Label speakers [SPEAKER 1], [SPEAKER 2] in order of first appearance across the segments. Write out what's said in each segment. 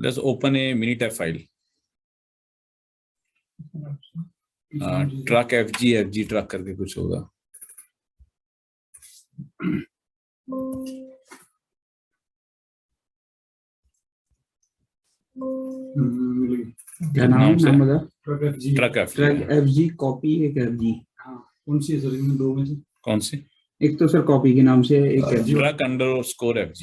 [SPEAKER 1] Let's open a Minitab file. Truck FG truck करके कुछ होगा.
[SPEAKER 2] क्या नाम है?
[SPEAKER 1] ट्रक
[SPEAKER 2] FG कॉपी एक FG. कौन सी है सर इनमें दो में से?
[SPEAKER 1] कौन सी?
[SPEAKER 2] एक तो सर कॉपी के नाम से एक FG.
[SPEAKER 1] Truck underscore FG.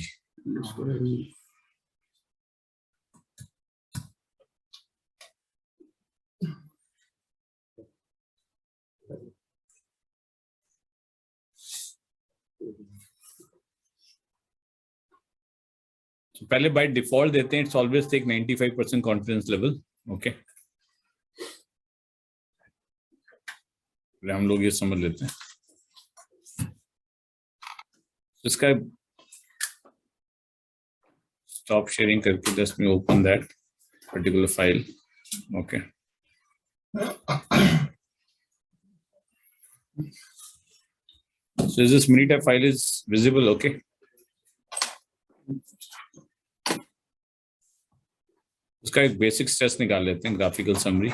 [SPEAKER 1] तो पहले बाय डिफॉल्ट देते हैं, it's always take 95% confidence level. Okay, हम लोग ये समझ लेते हैं. इसका स्टॉप शेयरिंग करके just me open that particular file. Okay, so this Minitab file is visible. Okay, उसका एक बेसिक स्ट्रेस निकाल लेते हैं. ग्राफिकल समरी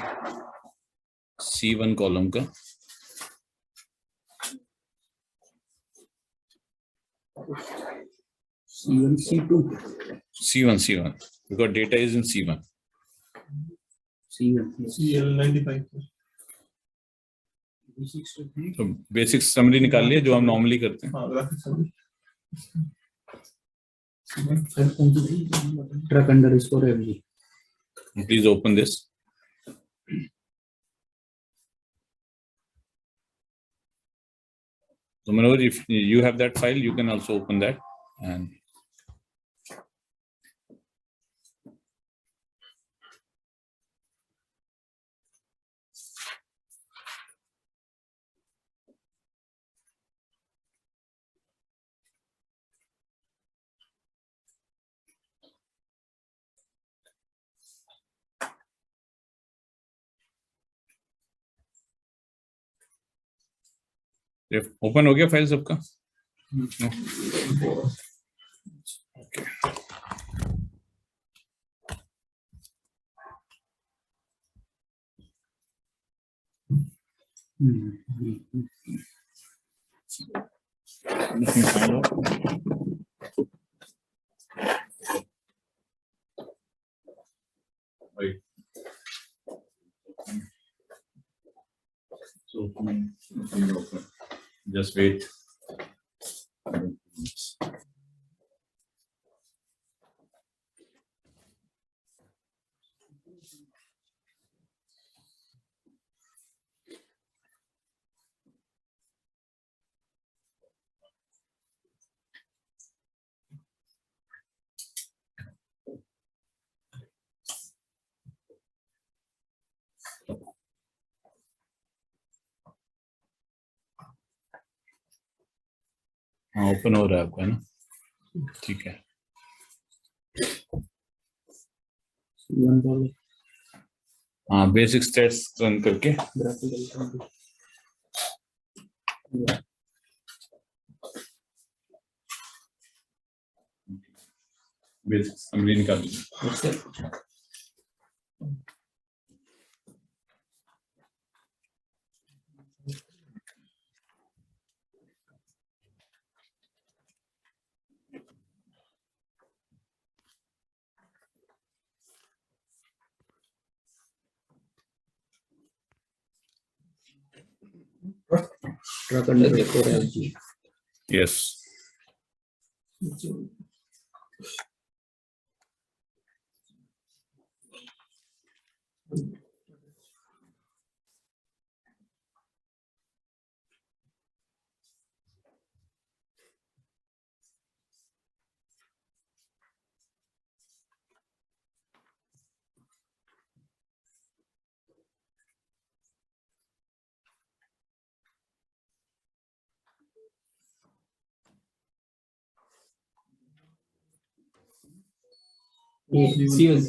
[SPEAKER 1] C1 कॉलम का.
[SPEAKER 2] C1 C2
[SPEAKER 1] C1 because data is in C1.
[SPEAKER 2] CL95.
[SPEAKER 1] तो basic summary निकाल लिया जो हम नॉर्मली करते हैं.
[SPEAKER 2] Truck underscore FG.
[SPEAKER 1] Please open this. So Manoj, if you have that file, you can also open that. And open हो गया file सबका? Okay, right. So just wait. हाँ, ओपन हो रहा है आपका, है ना? ठीक है. हाँ, बेसिक स्टेट्स रन करके बेसिक समरी निकाल लीजिए.
[SPEAKER 2] Truck underscore FG.
[SPEAKER 1] Yes.
[SPEAKER 2] C1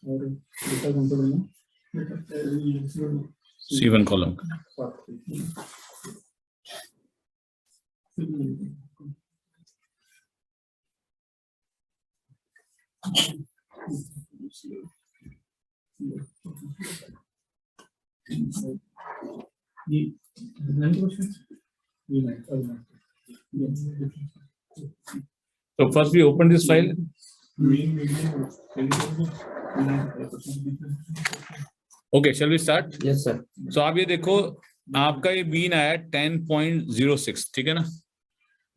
[SPEAKER 2] और डेटा कौन सा
[SPEAKER 1] C1 column. So first we open this file. Okay, shall we start?
[SPEAKER 2] Yes sir.
[SPEAKER 1] So आप ये देखो, आपका ये मीन आया 10.06, ठीक है ना?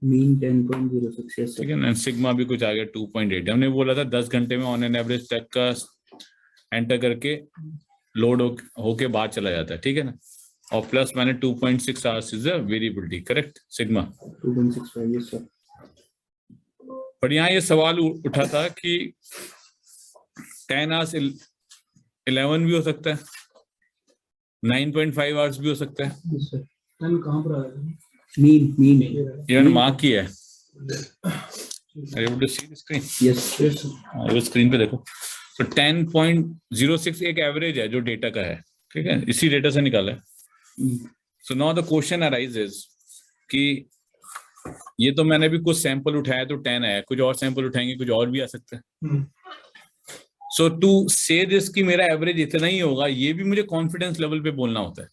[SPEAKER 2] Mean 10.06, yes sir.
[SPEAKER 1] ठीक है ना? सिग्मा भी कुछ आ गया 2.8। हमने बोला था 10 घंटे में ऑन एन एवरेज टेक का एंटर करके लोड होके बाहर चला जाता है, ठीक है ना? और प्लस मैंने 2.6 hours is a variability, correct? Sigma
[SPEAKER 2] 2.65, yes sir.
[SPEAKER 1] पर यहाँ ये सवाल उठा था कि 10 आवर्स 11 भी हो सकता है, 9.5 आवर्स भी हो सकता है।
[SPEAKER 2] Yes sir. 10 कहाँ पर आया? मीन
[SPEAKER 1] ये मैंने मार्क किया है। Are you able to see the screen?
[SPEAKER 2] Yes yes sir.
[SPEAKER 1] ये स्क्रीन पे देखो। तो 10.06 एक एवरेज है जो डेटा का है, ठीक है? इसी डेटा से निकाला है। So now the question arises कि ये तो मैंने भी कुछ सैंपल उठाया तो 10 आया, कुछ और सैंपल उठाएंगे कुछ और भी आ सकता है। सो टू से दिस कि मेरा एवरेज इतना ही होगा, ये भी मुझे कॉन्फिडेंस लेवल पे बोलना होता है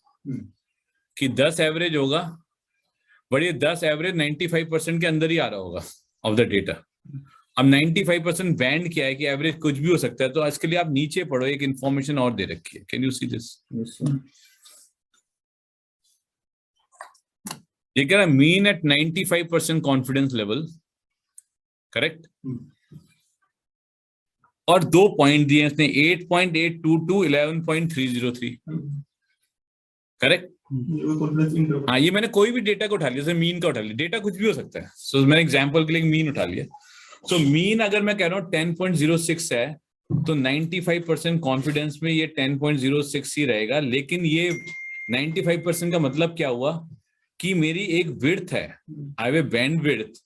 [SPEAKER 1] कि 10 एवरेज होगा, बट ये 10 एवरेज 95% के अंदर ही आ रहा होगा ऑफ द डेटा। अब 95% बैंड क्या है कि एवरेज कुछ भी हो सकता है, तो इसके लिए आप नीचे पढ़ो, एक इंफॉर्मेशन और दे रखी है। Can you see this?
[SPEAKER 2] Yes sir.
[SPEAKER 1] ये कह रहा है mean at 95% confidence level, correct? और 2 पॉइंट दिए इसने, 8.822 11.303, करेक्ट? हाँ, ये मैंने कोई भी डेटा को उठा लिया, जैसे मीन का उठा लिया, डेटा कुछ भी हो सकता है। सो मैंने एग्जांपल के लिए मीन उठा लिया। सो मीन अगर मैं कह रहा हूँ 10.06 है, तो 95% कॉन्फिडेंस में ये 10.06 ही रहेगा। लेकिन ये 95% का मतलब क्या हुआ कि मेरी एक विड्थ है, I have A band width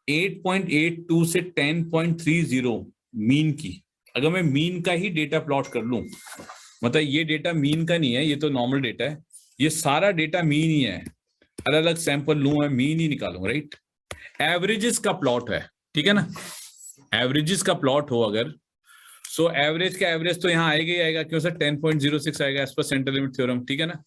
[SPEAKER 1] 8.82 से 10.30 मीन की। अगर मैं मीन का ही डेटा प्लॉट कर लूं, मतलब ये डेटा मीन का नहीं है, ये तो नॉर्मल डेटा है, ये सारा डेटा मीन ही है, अलग अलग सैंपल लूं मैं मीन ही निकालूं, राइट? एवरेजेस का प्लॉट है, ठीक है ना? एवरेजेस का प्लॉट हो अगर, सो एवरेज का एवरेज तो यहाँ आएगा ही आएगा, क्यों सर? 10.06 आएगा as per central limit theorem, ठीक है ना?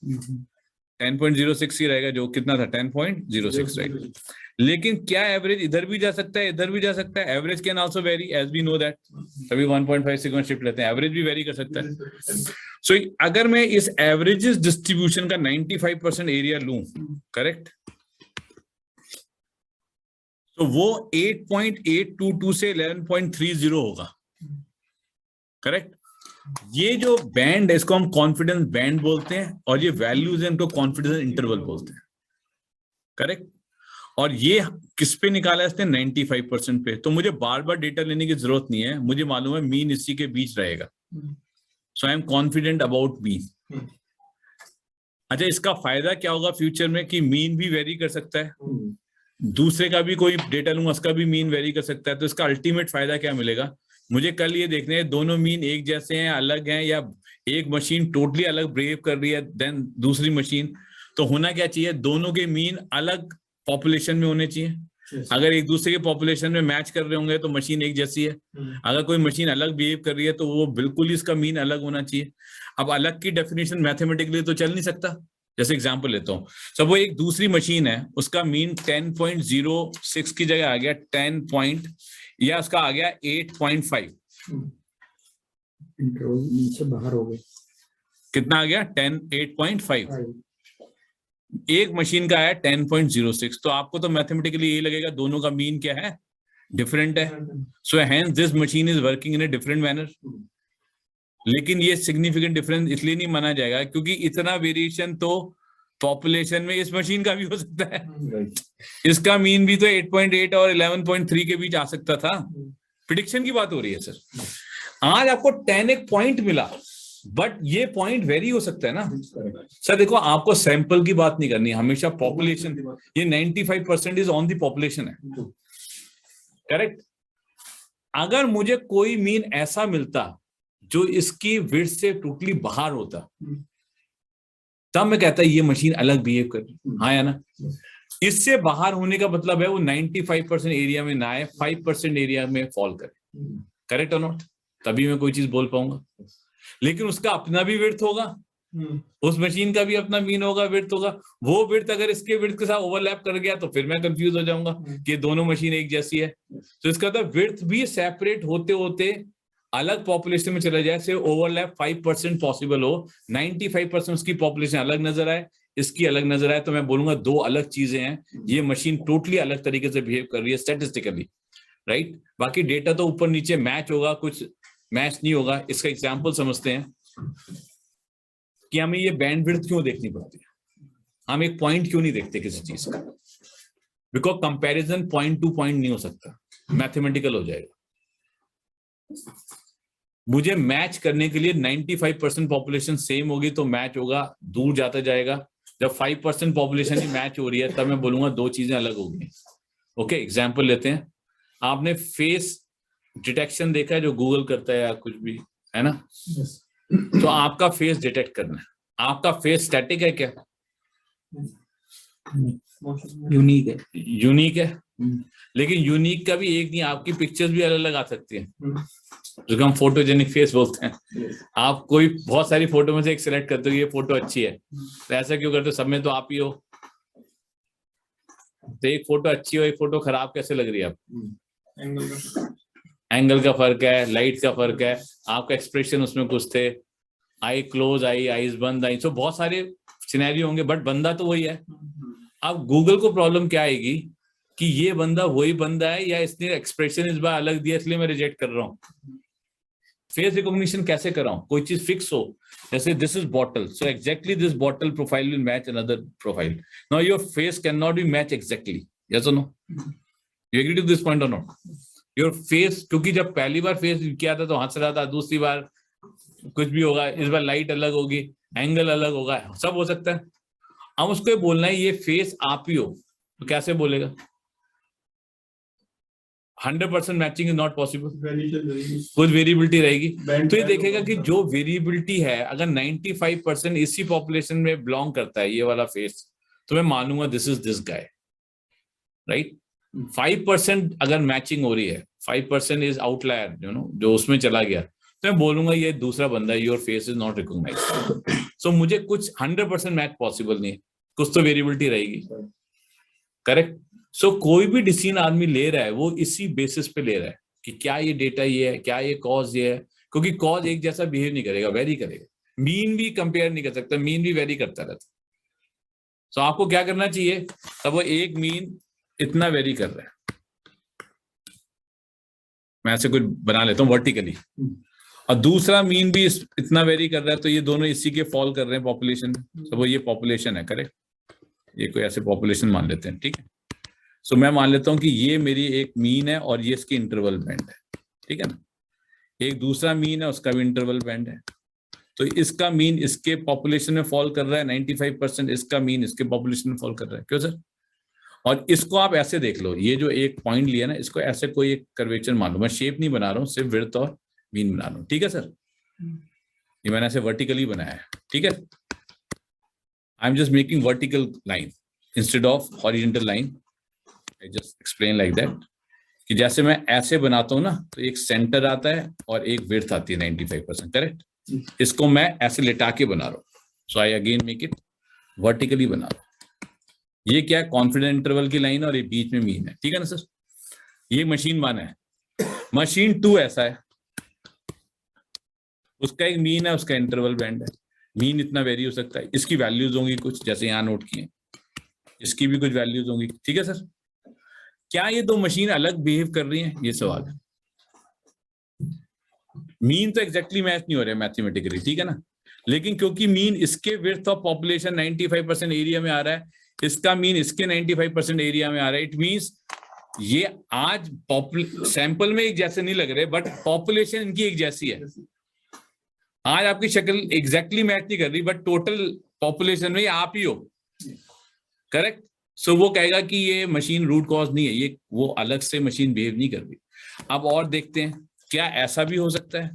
[SPEAKER 1] 10.06 ही रहेगा, जो कितना था 10.06, राइट? लेकिन क्या एवरेज इधर भी जा सकता है, इधर भी जा सकता है? Average can also vary, as we know that. सभी 1.5 सिग्मा शिफ्ट लेते हैं, एवरेज भी वेरी कर सकता है। सो अगर मैं इस एवरेजेस डिस्ट्रीब्यूशन का 95% एरिया लूं, करेक्ट, तो वो 8.822 से 11.30 होगा, करेक्ट? ये जो बैंड है इसको हम कॉन्फिडेंस बैंड बोलते हैं, और ये वैल्यूज है इनको कॉन्फिडेंस इंटरवल बोलते हैं, करेक्ट? और ये किस पे निकाला है इसने? 95% पे। तो मुझे बार बार डेटा लेने की जरूरत नहीं है, मुझे मालूम है मीन इसी के बीच रहेगा। So I am confident about mean. अच्छा, इसका फायदा क्या होगा फ्यूचर में कि मीन भी वेरी कर सकता है, दूसरे का भी कोई डेटा लूंगा उसका भी मीन वेरी कर सकता है। तो इसका अल्टीमेट फायदा क्या मिलेगा? मुझे कल ये देखने हैं दोनों मीन एक जैसे हैं, अलग हैं, या एक मशीन टोटली अलग बिहेव कर रही है देन दूसरी मशीन। तो होना क्या चाहिए? दोनों के मीन अलग पॉपुलेशन में होने चाहिए। अगर एक दूसरे के पॉपुलेशन में मैच कर रहे होंगे तो मशीन एक जैसी है। अगर कोई मशीन अलग बिहेव कर रही है तो वो बिल्कुल ही इसका मीन अलग होना चाहिए। अब अलग की डेफिनेशन मैथमेटिकली तो चल नहीं सकता। जैसे एग्जांपल लेता हूँ, सब वो एक दूसरी मशीन है, उसका मीन 10.06 की जगह आ गया 10 पॉइंट, या उसका आ गया 8.5।
[SPEAKER 2] नीचे बाहर हो गए,
[SPEAKER 1] कितना आ गया? 8.5। एक मशीन का आया 10.06। तो आपको तो मैथमेटिकली यही लगेगा दोनों का मीन क्या है? डिफरेंट है। So hence this machine is working in a different manner. लेकिन ये सिग्निफिकेंट डिफरेंस इसलिए नहीं माना जाएगा क्योंकि इतना वेरिएशन तो पॉपुलेशन में इस मशीन का भी हो सकता है। इसका मीन भी तो 8.8 और 11.3 के बीच आ सकता था। प्रिडिक्शन की बात हो रही है सर। आज आपको 10 एक पॉइंट मिला, बट ये पॉइंट वेरी हो सकता है ना सर। देखो, आपको सैंपल की बात नहीं करनी, हमेशा पॉपुलेशन। ये 95% इज ऑन द पॉपुलेशन है, करेक्ट? अगर मुझे कोई मीन ऐसा मिलता जो इसकी विड्थ से टोटली बाहर होता, तब मैं कहता ये मशीन अलग बिहेव कर रही है, हाँ या ना। इससे बाहर होने का मतलब है वो 95% एरिया में ना आए, 5% एरिया में फॉल करे, करेक्ट और नॉट, तभी मैं कोई चीज बोल पाऊंगा। लेकिन उसका अपना भी विड्थ होगा, उस मशीन का भी अपना मीन होगा, विड्थ होगा। वो विड्थ अगर इसके विड्थ के साथ ओवरलैप कर गया तो फिर मैं कंफ्यूज हो जाऊंगा कि दोनों मशीन एक जैसी है। तो इसका मतलब विड्थ भी सेपरेट होते होते अलग पॉपुलेशन में चला जाए, से ओवरलैप 5% पॉसिबल हो, 95% उसकी पॉपुलेशन अलग नजर आए, इसकी अलग नजर आए, तो मैं बोलूंगा दो अलग चीजें हैं, ये मशीन टोटली अलग तरीके से बिहेव कर रही है स्टैटिस्टिकली, राइट। बाकी डेटा तो ऊपर नीचे मैच होगा, कुछ मैच नहीं होगा। इसका एग्जाम्पल समझते हैं कि हमें ये बैंडविड्थ क्यों देखनी पड़ती है, हम एक पॉइंट क्यों नहीं देखते किसी चीज का, because comparison point two point नहीं हो सकता, मैथमेटिकल हो जाएगा। मुझे मैच करने के लिए 95% पॉपुलेशन सेम होगी तो मैच होगा, दूर जाता जाएगा। जब 5% पॉपुलेशन ही मैच हो रही है तब मैं बोलूंगा दो चीजें अलग होगी। ओके, एग्जाम्पल लेते हैं। आपने फेस डिटेक्शन देखा है जो गूगल करता है या कुछ भी, है ना? तो आपका फेस डिटेक्ट करना है, आपका फेस स्टैटिक है क्या?
[SPEAKER 2] यूनिक है।
[SPEAKER 1] यूनिक है, लेकिन यूनिक का भी एक नहीं, आपकी पिक्चर्स भी अलग अलग आ सकती है, जो हम फोटोजेनिक फेस बोलते हैं। आप कोई बहुत सारी फोटो में से एक सिलेक्ट करते हो, ये फोटो अच्छी है, तो ऐसा क्यों करते हो? सब में तो आप ही हो, तो एक फोटो अच्छी हो एक फोटो खराब कैसे लग रही है आपको? एंगल का फर्क है, लाइट का फर्क है, आपका एक्सप्रेशन उसमें कुछ थे, आई क्लोज आई, आईज बंद आई, तो बहुत सारे सिनेरियो होंगे, बट बंदा तो वही है। अब गूगल को प्रॉब्लम क्या आएगी कि ये बंदा वही बंदा है या इसने एक्सप्रेशन इस बार अलग दिया इसलिए मैं रिजेक्ट कर रहा हूँ। फेस रिकॉग्निशन कैसे कर रहा हूँ? कोई चीज फिक्स हो, जैसे this is bottle, so exactly this bottle profile will match another profile. Now your face can not be match exactly, yes और no? You agree to this point और नॉट? योर फेस, क्योंकि जब पहली बार face किया था तो हंस रहा था, दूसरी बार कुछ भी होगा, इस बार लाइट अलग होगी, एंगल अलग होगा, सब हो सकता है। हम उसको बोलना है ये फेस आप ही हो, तो कैसे बोलेगा? 100% मैचिंग इज नॉट पॉसिबल, कुछ वेरिएबिलिटी रहेगी। तो ये देखेगा कि जो वेरिएबिलिटी है, अगर 95% इसी पॉपुलेशन में बिलोंग करता है ये वाला फेस, तो मैं मानूंगा this is this guy, right. 5% अगर मैचिंग हो रही है, 5% इज आउटलायर, यू नो, जो उसमें चला गया, तो मैं बोलूंगा ये दूसरा बंदा है, your face is not recognized. So मुझे कुछ 100% मैच पॉसिबल नहीं है, कुछ तो वेरिएबिलिटी रहेगी, करेक्ट। सो कोई भी डिसीजन आदमी ले रहा है वो इसी बेसिस पे ले रहा है कि क्या ये डेटा ये है, क्या ये कॉज ये है, क्योंकि कॉज एक जैसा बिहेव नहीं करेगा, वेरी करेगा। मीन भी कंपेयर नहीं कर सकता, मीन भी वेरी करता रहता। सो आपको क्या करना चाहिए? तब वो एक मीन इतना वेरी कर रहा है, मैं ऐसे कुछ बना लेता हूँ वर्टिकली, और दूसरा मीन भी इतना वेरी कर रहा है, तो ये दोनों इसी के फॉल कर रहे हैं पॉपुलेशन। तो वो ये पॉपुलेशन है, करेक्ट। ये कोई ऐसे पॉपुलेशन मान लेते हैं, ठीक है। सो मैं मान लेता हूं कि ये मेरी एक मीन है और ये इसकी इंटरवल बैंड है, ठीक है ना। एक दूसरा मीन है, उसका भी इंटरवल बैंड है, तो इसका मीन इसके पॉपुलेशन में फॉल कर रहा है 95%, इसका मीन इसके पॉपुलेशन में फॉल कर रहा है, क्यों सर? और इसको आप ऐसे देख लो, ये जो एक पॉइंट लिया ना, इसको ऐसे कोई एक कर्वेचर मान लो, मैं शेप नहीं बना रहा हूँ, सिर्फ विड्थ और मीन बना रहा हूँ, ठीक है सर। ये मैंने ऐसे वर्टिकली बनाया है, ठीक है। I am just making vertical line instead of horizontal line. I just explain like that कि जैसे मैं ऐसे बनाता हूं ना, तो एक सेंटर आता है और एक विड्थ आती है 95%, करेक्ट। इसको मैं ऐसे लिटा के बना रहा हूं, so I again make it vertically बना रहा हूं। ये क्या है? कॉन्फिडेंस इंटरवल की लाइन और ये बीच में मीन है, ठीक है ना सर। ये मशीन 1 है, मशीन 2 ऐसा है, उसका एक मीन है, उसका इंटरवल बैंड है, मीन इतना वेरी हो सकता है, इसकी वैल्यूज होंगी कुछ, जैसे यहां नोट किए, इसकी भी कुछ वैल्यूज होंगी, ठीक है सर। क्या ये दो मशीन अलग बिहेव कर रही हैं? ये सवाल है। मीन तो एग्जैक्टली मैच नहीं हो रहा है मैथमेटिकली, ठीक है ना, लेकिन क्योंकि मीन इसके विड्थ ऑफ पॉपुलेशन 95% एरिया में आ रहा है, इसका मीन इसके 95% एरिया में आ रहा है, इट मींस ये आज सैंपल में एक जैसे नहीं लग रहे, बट पॉपुलेशन इनकी एक जैसी है। आज आपकी शक्ल एग्जैक्टली मैच नहीं कर रही, बट टोटल पॉपुलेशन में आप ही हो, करेक्ट। सो वो कहेगा कि ये मशीन रूट कॉज नहीं है, ये वो अलग से मशीन बिहेव नहीं कर रही। अब और देखते हैं, क्या ऐसा भी हो सकता है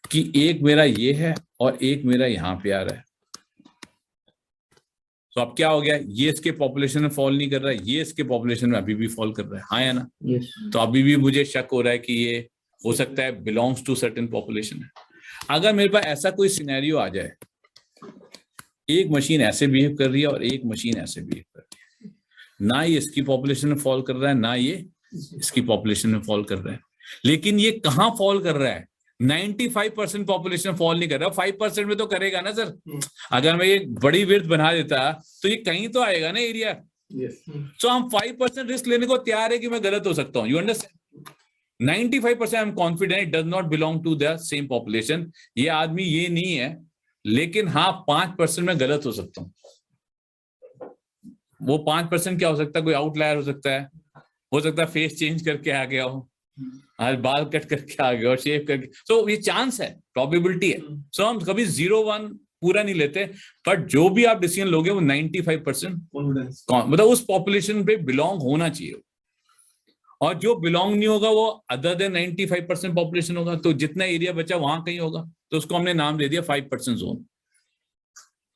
[SPEAKER 1] कि एक मेरा ये है और एक मेरा यहां पे आ रहा है? तो अब क्या हो गया, ये इसके पॉपुलेशन में फॉल नहीं कर रहा है, ये इसके पॉपुलेशन में अभी भी फॉल कर रहा है, हाँ या ना?
[SPEAKER 2] Yes.
[SPEAKER 1] तो अभी भी मुझे शक हो रहा है कि ये हो सकता है बिलोंग्स टू सर्टेन पॉपुलेशन है। अगर मेरे पास ऐसा कोई सिनेरियो आ जाए, एक मशीन ऐसे बिहेव कर रही है और एक मशीन ऐसे बिहेव कर रही है, ना ये इसकी पॉपुलेशन में फॉल कर रहा है, ना ये इसकी पॉपुलेशन में फॉल कर रहा है, लेकिन ये कहाँ फॉल कर रहा है? 95% पॉपुलेशन फॉल नहीं कर रहा, 5% में तो करेगा ना सर। अगर मैं ये बड़ी विड्थ बना देता तो ये कहीं तो आएगा ना एरिया। तो हम 5% रिस्क लेने को तैयार है कि मैं गलत हो सकता हूँ। You understand? 95% I am confident it does not belong to the same population, ये आदमी ये नहीं है, लेकिन हाँ 5% में गलत हो सकता हूँ। वो 5% क्या हो सकता है? कोई आउटलायर हो सकता है फेस चेंज करके आ गया हो, आज बाल कट करके आ गया और शेव करके, तो ये चांस है, प्रोबेबिलिटी है। सो हम कभी 0-1 पूरा नहीं लेते, बट जो भी आप डिसीजन लोगे वो 95% मतलब उस पॉपुलेशन पे बिलोंग होना चाहिए, और जो बिलोंग नहीं होगा वो अदर देन 95% पॉपुलेशन होगा, तो जितना एरिया बचा वहां कहीं होगा, तो उसको हमने नाम दे दिया 5% जोन।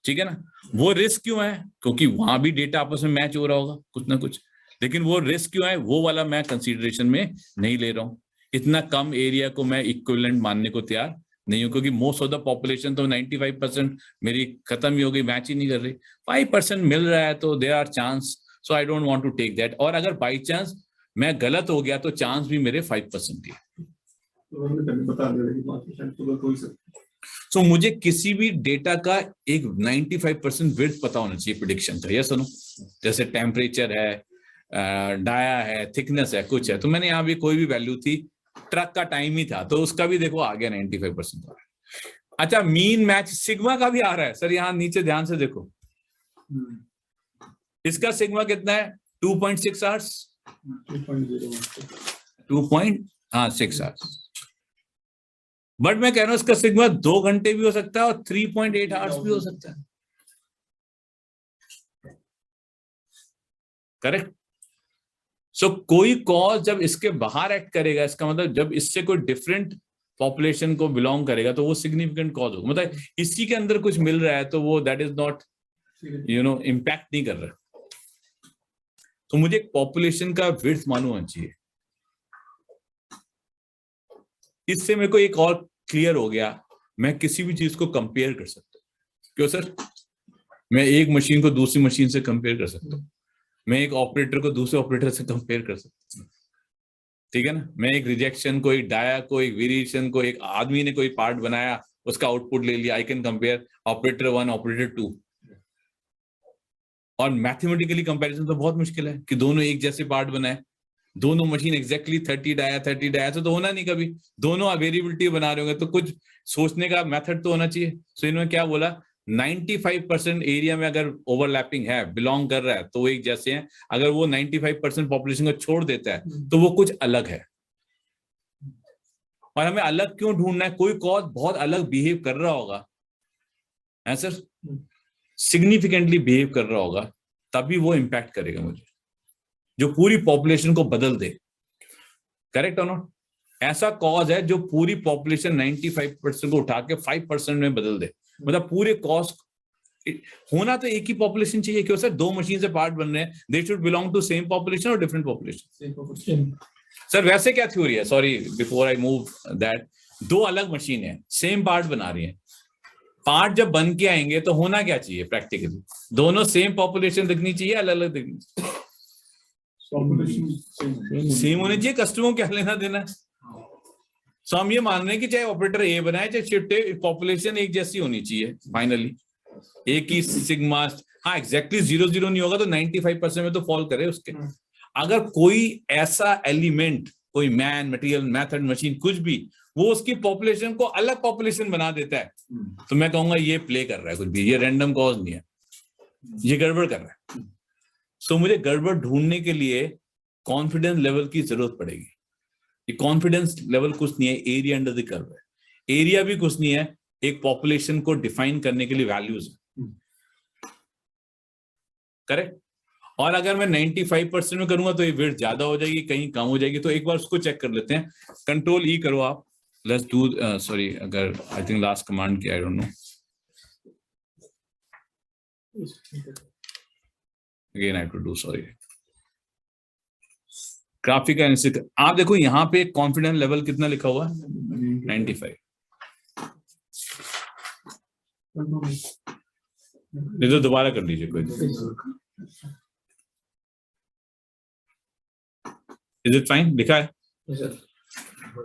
[SPEAKER 1] ठीक है ना? वो रिस्क क्यों है? क्योंकि वहां भी डेटा आपस में मैच हो रहा होगा कुछ ना कुछ, लेकिन वो रिस्क क्यों है वो वाला मैं कंसीडरेशन में नहीं ले रहा हूं। इतना कम एरिया को मैं इक्विवेलेंट मानने को तैयार नहीं हूं, क्योंकि मोस्ट ऑफ द पॉपुलेशन तो 95% मेरी खत्म ही हो गई, मैच ही नहीं कर रही। 5% मिल रहा है तो there are chance, so I don't want to take that. और अगर बाई चांस मैं गलत हो गया तो चांस भी मेरे 5% ही है। तो मुझे किसी भी डेटा का एक 95% विड्थ पता होना चाहिए प्रेडिक्शन का। यस, सुनो, जैसे टेम्परेचर है, डाया है, थिकनेस है, कुछ है, तो मैंने यहाँ भी कोई भी वैल्यू थी, ट्रक का टाइम ही था तो उसका भी देखो आ गया 95%। अच्छा, मीन मैच सिग्मा का भी आ रहा है सर, यहाँ नीचे ध्यान से देखो, इसका सिग्मा कितना है? 2.6 आवर्स, 2.6 आवर्स। बट मैं कह रहा हूं इसका सिग्मा 2 घंटे भी हो सकता है और 3.8 आवर्स भी हो सकता है। करेक्ट? सो कोई कॉज जब इसके बाहर एक्ट करेगा, इसका मतलब जब इससे कोई डिफरेंट पॉपुलेशन को बिलोंग करेगा तो वो सिग्निफिकेंट कॉज होगा। मतलब इसी के अंदर कुछ मिल रहा है तो वो दैट इज नॉट इम्पैक्ट नहीं कर रहा। तो मुझे पॉपुलेशन का विड्थ मालूम होना चाहिए। इससे मेरे को एक और क्लियर हो गया, मैं किसी भी चीज को कंपेयर कर सकता हूं। क्यों सर? मैं एक मशीन को दूसरी मशीन से कंपेयर कर सकता हूँ, मैं एक ऑपरेटर को दूसरे ऑपरेटर से कंपेयर कर सकता हूँ। ठीक है ना? मैं एक रिजेक्शन को, एक डाया को, एक वेरिएशन को, एक आदमी ने कोई पार्ट बनाया उसका आउटपुट ले लिया, I can compare operator 1 operator 2। और मैथमेटिकली कंपैरिजन तो बहुत मुश्किल है कि दोनों एक जैसे पार्ट बनाए, दोनों मशीन एग्जैक्टली 30 डाया तो होना नहीं कभी। दोनों वेरिएबिलिटी बना रहे होंगे तो कुछ सोचने का मेथड तो होना चाहिए। सो इन्होंने क्या बोला, 95% एरिया में अगर ओवरलैपिंग है, बिलोंग कर रहा है, तो वो एक जैसे हैं। अगर वो 95% पॉपुलेशन को छोड़ देता है तो वो कुछ अलग है। और हमें अलग क्यों ढूंढना है? कोई कॉज बहुत अलग बिहेव कर रहा होगा, है सर, सिग्निफिकेंटली बिहेव कर रहा होगा, तभी वो इंपैक्ट करेगा मुझे, जो पूरी पॉपुलेशन को बदल दे। करेक्ट और नॉट? ऐसा कॉज है जो पूरी पॉपुलेशन 95% को उठा के 5% में बदल दे। मतलब पूरे कॉस्ट होना तो एक ही पॉपुलेशन चाहिए। क्यों सर? 2 मशीन से पार्ट बन रहे हैं, they should belong to same population और डिफरेंट पॉपुलेशन। सर वैसे क्या थ्योरी है, sorry before I move that, 2 अलग मशीन है, सेम पार्ट बना रही है, पार्ट जब बन के आएंगे तो होना क्या चाहिए प्रैक्टिकली? दोनों सेम पॉपुलेशन दिखनी चाहिए, अलग अलग दिखनी चाहिए? सेम होने चाहिए। कस्टमर क्या लेना देना है? सो हम ये मान रहे हैं कि चाहे ऑपरेटर ए बनाए चाहे शिफ्ट ए, पॉपुलेशन एक जैसी होनी चाहिए फाइनली, एक ही सिग्मा। हाँ एग्जैक्टली 0-0 नहीं होगा तो 95% में तो फॉल करे उसके। अगर कोई ऐसा एलिमेंट, कोई मैन, मटेरियल, मेथड, मशीन, कुछ भी, वो उसकी पॉपुलेशन को अलग पॉपुलेशन बना देता है, तो मैं कहूंगा ये प्ले कर रहा है कुछ भी, ये रैंडम कॉज नहीं है, ये गड़बड़ कर रहा है। सो मुझे गड़बड़ ढूंढने के लिए कॉन्फिडेंस लेवल की जरूरत पड़ेगी। ये कॉन्फिडेंस लेवल कुछ नहीं है, एरिया अंडर द कर्व है। एरिया भी कुछ नहीं है, एक पॉपुलेशन को डिफाइन करने के लिए वैल्यूज है। करेक्ट? और अगर मैं 95% में करूंगा तो ये विड्थ ज्यादा हो जाएगी, कहीं कम हो जाएगी। तो एक बार उसको चेक कर लेते हैं। कंट्रोल ई करो आप, लेट्स डू, सॉरी, अगर आई थिंक लास्ट कमांड की, I don't know, again I have to do, sorry, graphic analysis. आप देखो यहाँ पे कॉन्फिडेंस लेवल कितना लिखा हुआ है, 95। ये तो दोबारा कर लीजिए, कोई इज इट फाइन, लिखा है।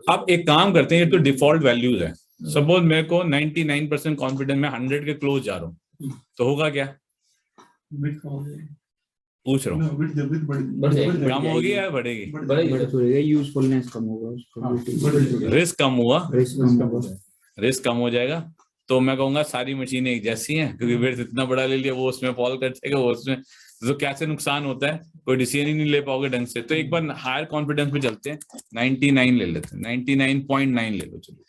[SPEAKER 1] अब एक काम करते हैं, ये तो डिफॉल्ट वैल्यूज है। सपोज मेरे को 99% कॉन्फिडेंस में 100 के क्लोज जा रहा हूँ, तो होगा क्या, पूछ रहा हूँ, कम होगी या बढ़ेगी?
[SPEAKER 2] यूजफुलनेस कम होगा,
[SPEAKER 1] रिस्क कम हुआ,
[SPEAKER 2] रिस्क
[SPEAKER 1] रिस्क कम हो जाएगा। तो मैं कहूंगा सारी मशीनें एक जैसी हैं, क्योंकि वेट इतना बड़ा ले लिया, वो उसमें फॉल कर जाएगा, वो उसमें तो कैसे नुकसान होता है, कोई डिसीजन ही नहीं ले पाओगे ढंग से। तो एक बार हायर कॉन्फिडेंस में चलते हैं, 99 ले लेते हैं, 99.9 ले लो। चलो,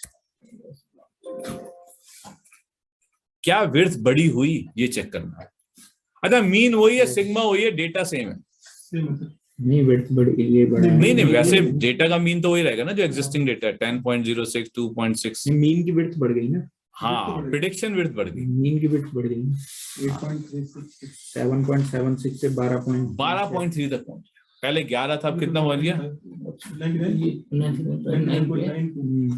[SPEAKER 1] क्या विड्थ बड़ी हुई ये चेक करना है। अच्छा, मीन वही है, सिग्मा वही है, डेटा सेम है,
[SPEAKER 2] नहीं विड्थ बड़ी, ये बड़ा
[SPEAKER 1] नहीं वैसे डेटा का मीन तो वही रहेगा ना जो एग्जिस्टिंग डेटा है, 10.06, 2.6।
[SPEAKER 2] मीन की विड्थ बढ़ गई ना,
[SPEAKER 1] हाँ, प्रिडिक्शन विड्थ बढ़ गई,
[SPEAKER 2] मीन की विड्थ बढ़ गई, 7.76 से
[SPEAKER 1] 12.3 तक पहुंच। पहले 11 था, अब कितना हो गया, 99.9।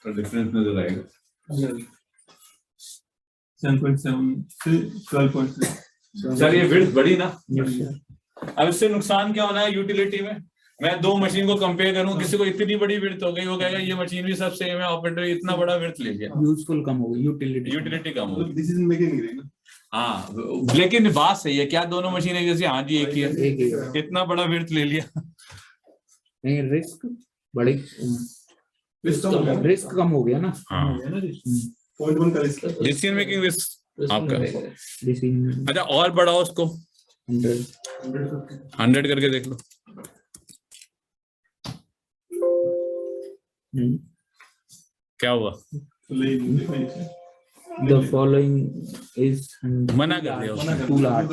[SPEAKER 1] तो डिफरेंस नजर आएगा,
[SPEAKER 3] 7.7 से 12.3।
[SPEAKER 1] सर ये विड्थ बढ़ी ना। अब इससे नुकसान क्या होना है यूटिलिटी में, मैं दो मशीन को कंपेयर करूं, किसी को इतनी बड़ी विड्थ हो गई, वो कहेगा ये मशीन भी सब सेम है, ऑपरेटर इतना बड़ा विड्थ ले लिया,
[SPEAKER 2] यूजफुल कम होगी,
[SPEAKER 1] यूटिलिटी कम होगी।
[SPEAKER 3] डिसीजन मेकिंग नहीं रहेगी ना।
[SPEAKER 1] हाँ, लेकिन बात सही है, क्या दोनों मशीन एक जैसी? हाँ जी, एक ही है, इतना बड़ा विड्थ ले लिया,
[SPEAKER 2] नहीं रिस्क बड़ी, रिस्क कम हो गया ना।
[SPEAKER 1] हाँ,
[SPEAKER 3] 0.1 का रिस्क,
[SPEAKER 1] डिसीजन मेकिंग रिस्क आपका।
[SPEAKER 2] डिसीजन
[SPEAKER 1] अच्छा, और बढ़ाओ उसको 100 करके देख लो, क्या हुआ?
[SPEAKER 2] The following is
[SPEAKER 1] मना कर दिया उसने,
[SPEAKER 2] too large।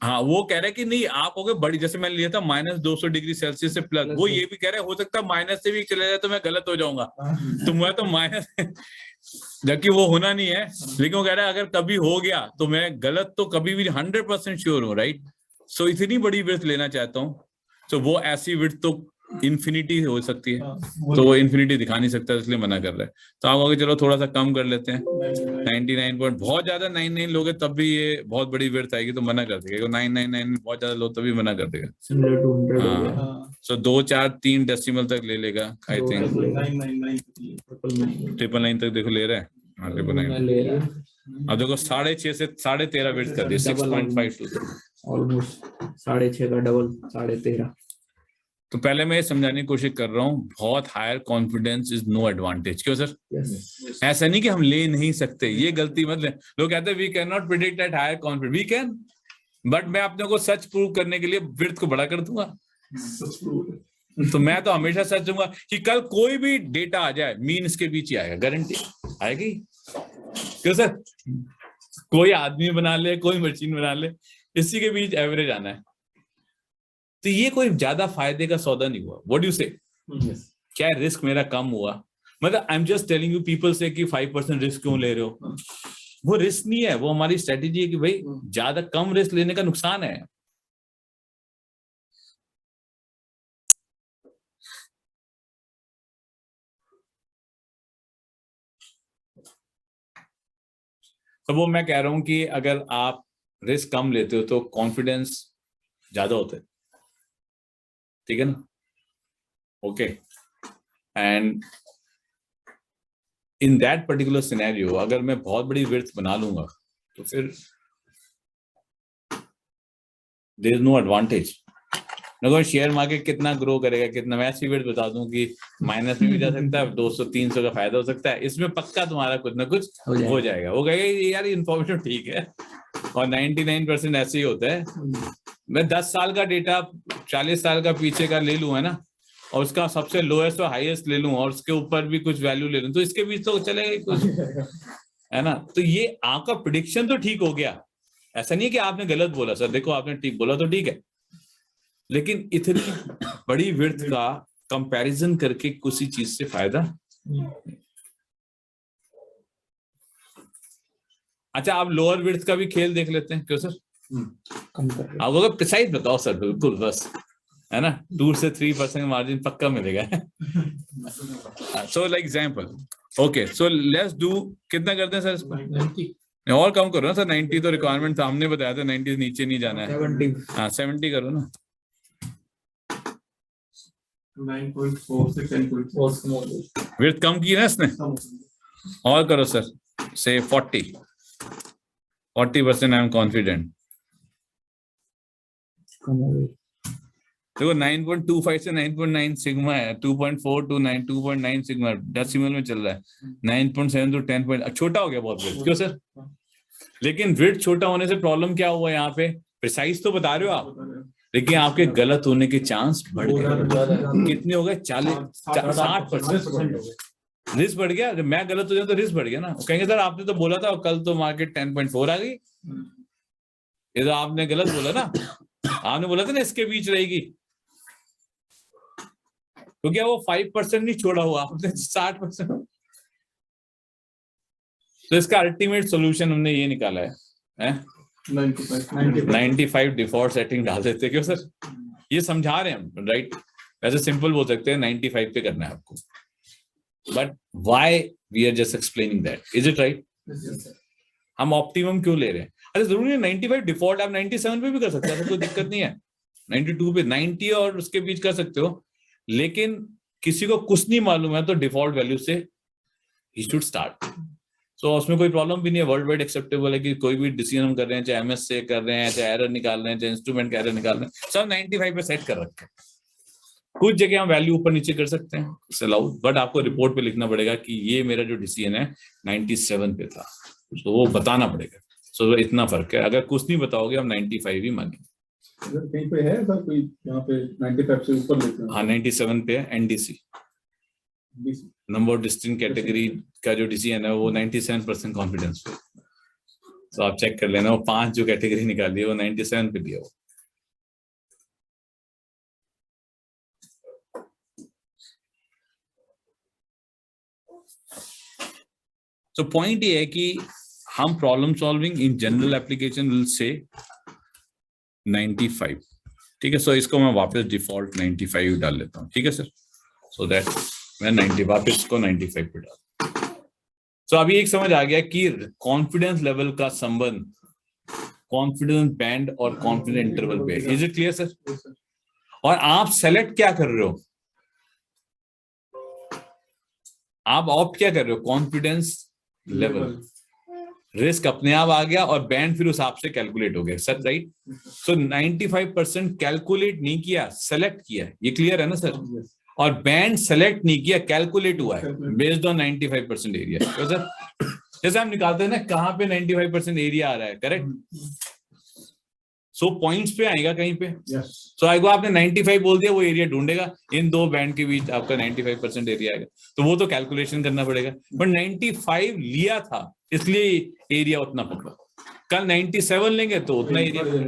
[SPEAKER 1] हाँ, वो कह रहे कि नहीं आप हो गए बड़ी, जैसे मैंने लिया था -200 डिग्री सेल्सियस से प्लस, वो ये भी कह रहे हो सकता है माइनस से भी चले जाए तो मैं गलत हो जाऊंगा, तो मैं तो माइनस जबकि वो होना नहीं है, लेकिन वो कह रहा है अगर कभी हो गया तो मैं गलत तो कभी भी 100% श्योर हूँ, राइट। सो इतनी बड़ी विड्थ लेना चाहता हूँ, तो वो ऐसी विड्थ तो इन्फिनिटी हो सकती है, तो वो इन्फिनिटी दिखा नहीं सकता, इसलिए मना कर रहा है। तो आप कहोगे चलो थोड़ा सा कम कर लेते हैं, 99 पॉइंट, बहुत ज्यादा 99 लोगे तब भी ये बहुत बड़ी विड्थ आएगी, तो मना कर देगा। 999 बहुत ज्यादा लो तभी मना कर देगा।
[SPEAKER 2] सिमिलर टू 100 हो
[SPEAKER 1] हाँ,
[SPEAKER 2] गया।
[SPEAKER 1] सो 2, 4, 3 डेसिमल तक ले लेगा, आई थिंक
[SPEAKER 3] 999
[SPEAKER 1] 999 तक देखो ले रहा है। हाँ, 999
[SPEAKER 2] ले रहा है,
[SPEAKER 1] अब देखो 6.5 से 13.5 विड्थ कर दिया, 6.52।
[SPEAKER 2] ऑलमोस्ट 6.5 का डबल, 13.5।
[SPEAKER 1] तो पहले मैं ये समझाने की कोशिश कर रहा हूँ, बहुत higher confidence is no advantage. क्यों सर? ऐसा नहीं कि हम ले नहीं सकते, ये गलती मत ले। लोग कहते हैं we can not predict at higher confidence, we can, but मैं अपने को सच प्रूव करने के लिए विड्थ को बड़ा कर दूंगा। तो मैं तो हमेशा सच दूंगा कि कल कोई भी डेटा आ जाए मीन इसके बीच ही आएगा, गारंटी आएगी। क्यों सर? कोई आदमी बना ले, कोई मशीन बना ले, इसी के बीच एवरेज आना है। तो ये कोई ज्यादा फायदे का सौदा नहीं हुआ। व्हाट डू यू से? क्या रिस्क मेरा कम हुआ? मतलब I am just telling you, people से कि 5% रिस्क क्यों ले रहे हो, वो रिस्क नहीं है, वो हमारी स्ट्रेटेजी है कि भाई ज्यादा कम रिस्क लेने का नुकसान है। तो वो मैं कह रहा हूं कि अगर आप रिस्क कम लेते हो तो कॉन्फिडेंस ज्यादा होता है, ठीक है ना? Okay, and in that particular scenario अगर मैं बहुत बड़ी विड्थ बना लूंगा तो फिर देयर इज नो एडवांटेज। देखो शेयर मार्केट कितना ग्रो करेगा, कितना, मैं ऐसी विड्थ बता दूं कि माइनस में भी जा सकता है, 200-300 का फायदा हो सकता है, इसमें पक्का तुम्हारा कुछ ना कुछ हो जाएगा। वो कहेगा यार इन्फॉर्मेशन ठीक है, और 99% ऐसे ही होता है। मैं 10 साल का डेटा 40 साल का पीछे का ले लूं, है ना, और उसका सबसे लोएस्ट और हाईएस्ट ले लूं, और उसके ऊपर भी कुछ वैल्यू ले लूं, तो इसके बीच तो चलेगा कुछ, है ना। तो ये आपका प्रिडिक्शन तो ठीक हो गया, ऐसा नहीं है कि आपने गलत बोला, सर देखो आपने ठीक बोला तो ठीक है, लेकिन इतनी बड़ी विड्थ का कंपैरिजन करके किसी चीज से फायदा अच्छा आप लोअर विड्थ का भी खेल देख लेते हैं, क्यों सर?
[SPEAKER 2] कम कर रहे
[SPEAKER 1] आप अगर प्रिसाइज बताओ सर, बिल्कुल बस, है ना, 2 से 3% मार्जिन पक्का मिलेगा। So like example, okay so let's do, कितना करते हैं सर इसको?
[SPEAKER 2] 90
[SPEAKER 1] और कम करो ना सर, 90 तो रिक्वायरमेंट हमने बताया था, 90 से नीचे नहीं जाना है।
[SPEAKER 2] 70
[SPEAKER 1] हाँ 70 करो ना।
[SPEAKER 3] 9.4 से 10.4
[SPEAKER 1] विड्थ कम की ना इसने, और करो सर, से 40% आई एम कॉन्फिडेंट।
[SPEAKER 2] कम हो गई।
[SPEAKER 1] देखो 9.25 से 9.9 सिग्मा है, 2.4 to 9 2.9 सिग्मा डेसिमल में चल रहा है, 9.7 to 10 छोटा हो गया बहुत विड्थ, क्यों सर? लेकिन विड्थ छोटा होने से प्रॉब्लम क्या हुआ यहाँ पे? प्रिसाइज तो बता रहे हो आप, लेकिन आपके गलत होने के चांस बढ़ गए। कितने हो गए? 60%। रिस्क बढ़ गया। जब मैं गलत हो जाऊं तो रिस्क बढ़ गया ना। कहेंगे सर आपने तो बोला था कल तो मार्केट 10.4 आ गई, ये तो आपने गलत बोला ना, आपने बोला था ना इसके बीच रहेगी, तो क्या वो 5% नहीं छोड़ा हुआ आपने, 60%। तो इसका अल्टीमेट सोल्यूशन हमने ये निकाला है 95 डिफॉल्ट सेटिंग डाल देते, क्यों सर? ये समझा रहे हैं हम, राइट? वैसे सिंपल बोल सकते हैं 95 पे करना है आपको, but why we are just explaining that, is it right? हम ऑप्टिमम क्यों ले रहे हैं? अरे जरूरी है 95 डिफॉल्ट, आप 97 पे भी कर सकते हैं, कोई दिक्कत नहीं है। 92 पे 90 और उसके बीच कर सकते हो, लेकिन किसी को कुछ नहीं मालूम है तो डिफॉल्ट वैल्यू से ही शुड स्टार्ट। तो उसमें कोई प्रॉब्लम भी नहीं है, वर्ल्ड वाइड एक्सेप्टेबल है कि कोई भी डिसीजन हम कर रहे हैं, चाहे एमएस से कर रहे हैं, चाहे एरर निकाल रहे हैं, चाहे इंस्ट्रूमेंट का एरर निकाल रहे हैं, सब 95 पे सेट कर रखे हैं। कुछ जगह हम वैल्यू ऊपर नीचे कर सकते हैं, इट्स अलाउड, बट आपको रिपोर्ट पे लिखना पड़ेगा कि ये मेरा जो डिसीजन है 97 पे था, तो वो बताना पड़ेगा। सो इतना फर्क है, अगर कुछ नहीं बताओगे हम 95 ही मानेंगे।
[SPEAKER 3] कहीं पे है सर कोई यहाँ पे 95 से ऊपर लेते हैं?
[SPEAKER 1] हाँ 97 पे है एनडीसी, नंबर डिस्टिंक्ट कैटेगरी का जो डिसीजन है वो 97% कॉन्फिडेंस पे, तो आप चेक कर लेना, वो 5 जो कैटेगरी निकाली है वो 97 पे दिया वो। तो पॉइंट ये है कि हम problem solving in general application will say 95, ठीक है। सो इसको मैं वापस डिफॉल्ट 95 डाल लेता हूँ, ठीक है सर। सो दैट मैं 90 वापस इसको 95 पे डाल। सो अभी एक समझ आ गया कि कॉन्फिडेंस लेवल का संबंध कॉन्फिडेंस बैंड और कॉन्फिडेंस इंटरवल पे। Is it clear sir? और आप सेलेक्ट क्या कर रहे हो, आप ऑप्ट क्या कर रहे हो? कॉन्फिडेंस लेवल, रिस्क अपने आप आ गया और बैंड फिर उस हिसाब से कैलकुलेट हो गया सर, राइट? सो 95% कैलकुलेट नहीं किया, सेलेक्ट किया, ये क्लियर है ना सर? और बैंड सेलेक्ट नहीं किया, कैलकुलेट हुआ है बेस्ड ऑन 95% एरिया। तो सर जैसे हम निकालते हैं ना कहाँ पे 95% एरिया आ रहा है, करेक्ट? सो पॉइंट्स पे आएगा कहीं पे। सो आएगा, आपने 95 बोल दिया, वो एरिया ढूंढेगा इन दो बैंड के बीच आपका 95% एरिया आएगा, तो वो तो कैलकुलेशन करना पड़ेगा। बट 95 लिया था इसलिए एरिया उतना पकड़ा, कल 97 लेंगे तो उतना एरिया पकड़ा।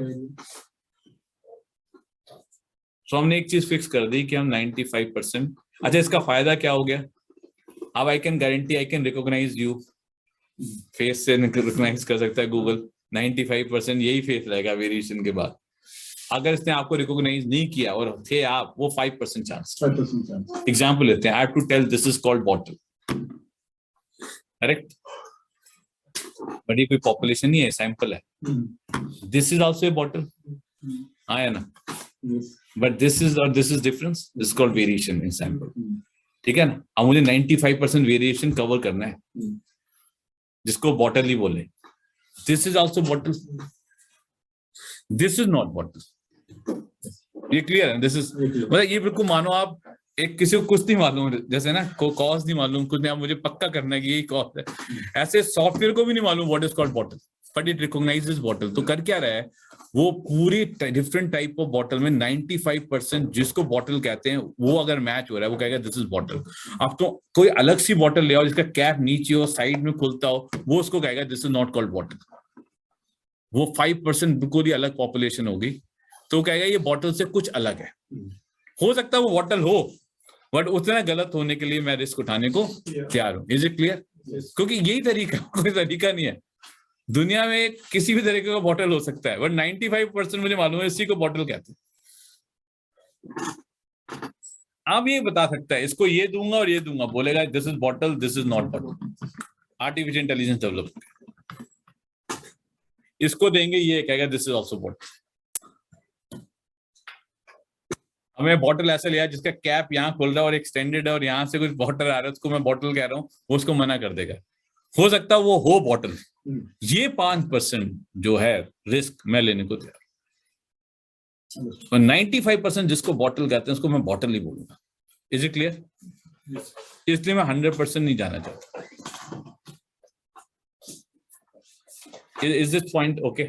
[SPEAKER 1] सो हमने एक चीज फिक्स कर दी कि हम 95%। अच्छा इसका फायदा क्या हो गया? अब I can guarantee, I can recognise you, face से रिकॉग्नाइज कर सकता है गूगल, 95% यही फेस रहेगा वेरिएशन के बाद। अगर इसने आपको रिकॉग्नाइज नहीं किया और थे आप, वो 5% चांस। एग्जाम्पल लेते हैं, I have to tell this is called bottle, correct? But ये कोई पॉपुलेशन नहीं है, सैंपल है। This is also a bottle, आया ना? बट दिस इज और this is difference, this called variation in sample, ठीक है ना? अब मुझे 95% वेरिएशन कवर करना है, जिसको बॉटल ही बोले। This is also bottle, this is not bottle. ये क्लियर है? दिस इज मतलब ये बिल्कुल मानो आप एक किसी को कुछ नहीं मालूम, जैसे ना को कॉज नहीं मालूम, कुछ नहीं, आप मुझे पक्का करना है कि यही कॉज है, ऐसे सॉफ्टवेयर को भी नहीं मालूम what is called bottle, but it recognises bottle. तो कर क्या रहा है वो, पूरी डिफरेंट टाइप ऑफ बॉटल में 95% जिसको बॉटल कहते हैं वो अगर मैच हो रहा है, वो कहेगा दिस इज बॉटल। अब तो कोई अलग सी बॉटल ले आओ जिसका कैप नीचे हो, साइड में खुलता हो, वो उसको कहेगा this is not called bottle. वो 5% बिल्कुल ही अलग पॉपुलेशन होगी, तो कहेगा ये बॉटल से कुछ अलग है। हो सकता है वो बॉटल हो, बट उतना गलत होने के लिए मैं रिस्क उठाने को तैयार हूं। Is it clear? क्योंकि यही तरीका, कोई तरीका नहीं है। दुनिया में किसी भी तरीके का बॉटल हो सकता है, बट 95% मुझे मालूम है इसी को बॉटल कहते हैं। आप ये बता सकता है इसको ये दूंगा और ये दूंगा, बोलेगा this is bottle, this is not bottle. Artificial intelligence develop, इसको देंगे ये कहेगा दिस इज ऑल्सो बॉटल। हमें बॉटल ऐसा लिया जिसका कैप यहाँ खुल रहा है और एक्सटेंडेड है और यहाँ से कुछ बॉटल आ रहा है, उसको मैं बॉटल कह रहा हूँ, वो उसको मना कर देगा। हो सकता है वो हो बॉटल। ये 5% जो है रिस्क मैं लेने को तैयार। और 95% जिसको बॉटल कहते हैं उसको मैं बॉटल ही बोलूंगा। Is it clear? इसलिए मैं 100% नहीं जाना चाहता। Is this point okay?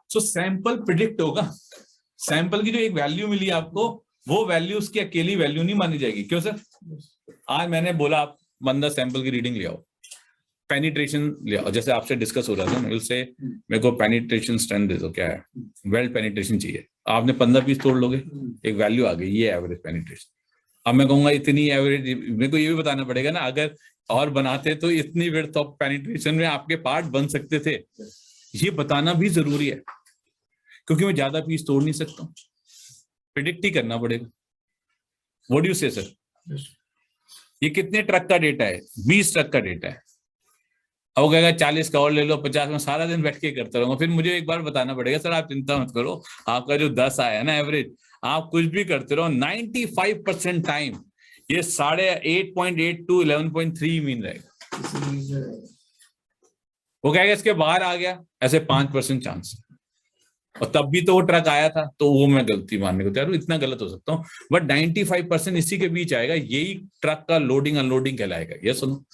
[SPEAKER 1] So sample predict होगा। सैंपल की जो एक वैल्यू मिली आपको, वो वैल्यू उसकी अकेली वैल्यू नहीं मानी जाएगी। क्यों सर? आज मैंने बोला आप बंदा सैंपल की रीडिंग ले आओ, पेनिट्रेशन ले आओ, जैसे आपसे डिस्कस हो रहा था ना, से मेरे को पेनिट्रेशन स्ट्रेंथ दे दो, क्या है वेल्ड पेनिट्रेशन चाहिए, आपने 15 पीस तोड़ लोगे, एक वैल्यू आ गई, ये एवरेज पेनिट्रेशन। अब मैं कहूंगा इतनी एवरेज, मेरे को ये भी बताना पड़ेगा ना, अगर और बनाते तो इतनी विड्थ ऑफ पेनिट्रेशन में आपके पार्ट बन सकते थे, ये बताना भी जरूरी है, क्योंकि मैं ज्यादा पीस तोड़ नहीं सकता, प्रिडिक्ट ही करना पड़ेगा। व्हाट डू यू से सर? ये कितने ट्रक का डेटा है? 20 ट्रक का डेटा है। अब वो कहेगा 40 का और ले लो, 50 में सारा दिन बैठ के करता रहूंगा। फिर मुझे एक बार बताना पड़ेगा सर आप चिंता मत करो, आपका जो 10 आया ना एवरेज, आप कुछ भी करते रहो, 95% टाइम ये 8.8 to 11.3 मीन रहेगा। वो कहेगा इसके बाहर आ गया, ऐसे 5% चांस, और तब भी तो वो ट्रक आया था, तो वो मैं गलती मानने को तैयार हूं, इतना गलत हो सकता हूँ, बट 95% इसी के बीच आएगा, यही ट्रक का लोडिंग अनलोडिंग कहलाएगा। ये सुनो,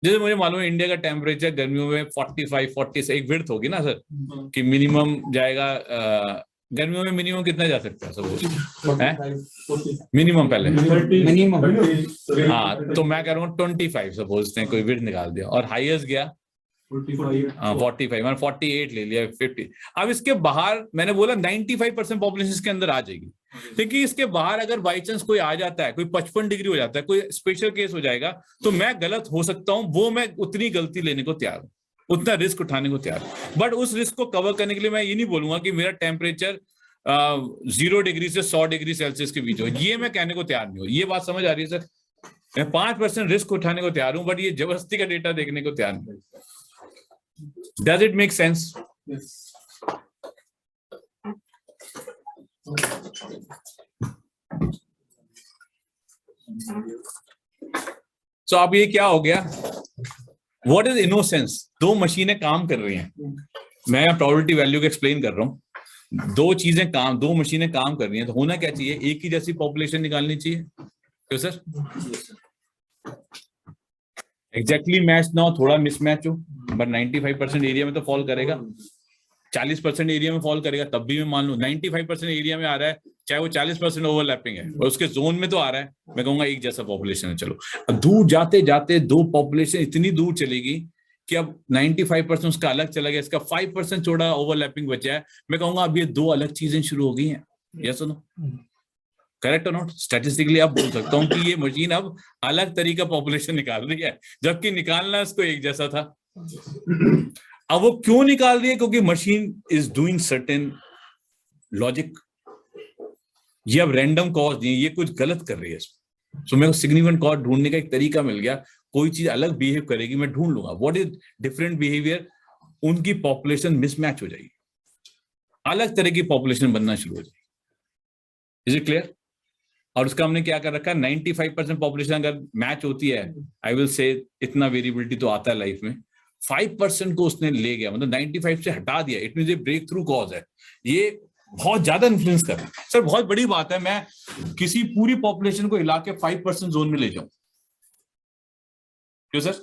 [SPEAKER 1] जैसे मुझे मालूम है इंडिया का टेम्परेचर गर्मियों में 45-40 एक विड्थ होगी ना सर, कि मिनिमम जाएगा, गर्मियों में मिनिमम कितना जा सकता है सपोज, मिनिमम पहले
[SPEAKER 2] मिनिमम,
[SPEAKER 1] हाँ, तो मैं कह रहा हूँ 25 सपोज ने कोई विड्थ निकाल दिया, और हाईएस्ट गया 45, मैंने 48 ले लिया, 50। अब इसके बाहर मैंने बोला 95% पॉपुलेशन इसके अंदर आ जाएगी, लेकिन इसके बाहर अगर बाई चांस कोई आ जाता है, कोई 55 डिग्री हो जाता है, कोई स्पेशल केस हो जाएगा, तो मैं गलत हो सकता हूं, वो मैं उतनी गलती लेने को तैयार हूं, उतना रिस्क उठाने को तैयार हूं। बट उस रिस्क को कवर करने के लिए मैं ये नहीं बोलूंगा कि मेरा टेम्परेचर 0 डिग्री से 100 डिग्री सेल्सियस के बीच हो, ये मैं कहने को तैयार नहीं हूं। ये बात समझ आ रही है सर? मैं 5% रिस्क उठाने को तैयार हूं, बट ये जबरदस्ती का डेटा देखने को तैयार नहीं। Does it make sense?
[SPEAKER 3] Yes.
[SPEAKER 1] So अब ये क्या हो गया? What is innocence? दो मशीनें काम कर रही हैं, मैं प्रोबेबिलिटी वैल्यू को एक्सप्लेन कर रहा हूं। दो मशीनें काम कर रही हैं, तो होना क्या चाहिए? एक ही जैसी पॉपुलेशन निकालनी चाहिए। क्यों सर? एग्जैक्टली मैच ना हो, थोड़ा मिसमैच हो, बट 95% एरिया में तो फॉल करेगा। 40% एरिया में फॉल करेगा, तब भी मैं मान लू 95% एरिया में आ रहा है, चाहे वो 40% ओवरलैपिंग है, और उसके जोन में तो आ रहा है, मैं कहूंगा एक जैसा पॉपुलेशन है। चलो दूर जाते जाते दो पॉपुलेशन इतनी दूर चलेगी कि अब 95% उसका अलग चला गया, इसका 5% थोड़ा ओवरलैपिंग बचा है, मैं कहूंगा अब ये दो अलग चीजें शुरू हो गई हैं। ये सुनो, करेक्ट और नॉट? स्टैटिस्टिकली आप बोल सकता हूं कि ये मशीन अब अलग तरीका पॉपुलेशन निकाल रही है, जबकि निकालना इसको एक जैसा था। अब वो क्यों निकाल रही है? क्योंकि machine is doing certain logic. ये अब रैंडम कॉज नहीं है, ये कुछ गलत कर रही है। सो मेरे को सिग्निफिकेंट कॉज ढूंढने का एक तरीका मिल गया, कोई चीज अलग बिहेव करेगी, मैं ढूंढ लूंगा व्हाट इज डिफरेंट बिहेवियर, उनकी पॉपुलेशन मिसमैच हो जाएगी, अलग तरह की पॉपुलेशन बनना शुरू हो जाएगी। Is it clear? और उसका हमने क्या कर रखा है, 95% पॉपुलेशन अगर मैच होती है, आई विल से इतना वेरिएबिलिटी तो आता है लाइफ में, 5% को उसने ले गया, मतलब 95 से हटा दिया, इट मींस ये ब्रेक थ्रू कॉज है। ये बहुत ज्यादा इन्फ्लुएंस कर रहा है सर, बहुत बड़ी बात है। मैं किसी पूरी पॉपुलेशन को हिला के 5% जोन में ले जाऊं, क्यों सर?